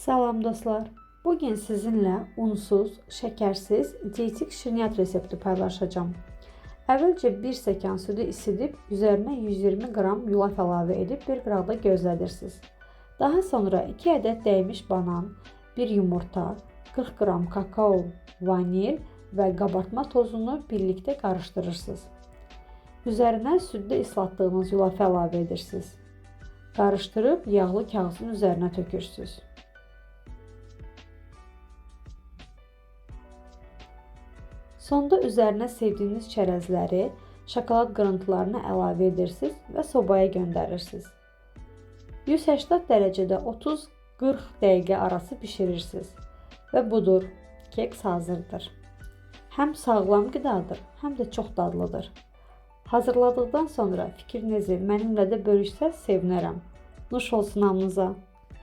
Salam dostlar. Bugün sizinle unsuz, şekersiz dietik şirniyyat resepti paylaşacağım. Əvvəlcə 1 stəkan südü isidib, üzərinə 120 qram yulaf əlavə edib bir qıraqda gözlədirsiniz. Daha sonra 2 ədəd dəymiş banan, 1 yumurta, 40 qram kakao, vanil və qabartma tozunu birlikdə qarışdırırsınız. Üzərinə süddə islatdığınız yulafı əlavə edirsiniz. Qarışdırıb yağlı kağızın üzərinə tökürsünüz. Sonda üzərinə sevdiyiniz çərəzləri, şokolad qırıntılarını əlavə edirsiniz və sobaya göndərirsiniz. 180 dərəcədə 30-40 dəqiqə arası bişirirsiniz. Və budur, keks hazırdır. Həm sağlam qidadır, həm də çox dadlıdır. Hazırladıqdan sonra fikrinizi mənimlə də bölüşsəz sevinərəm. Nuş olsun hamınıza.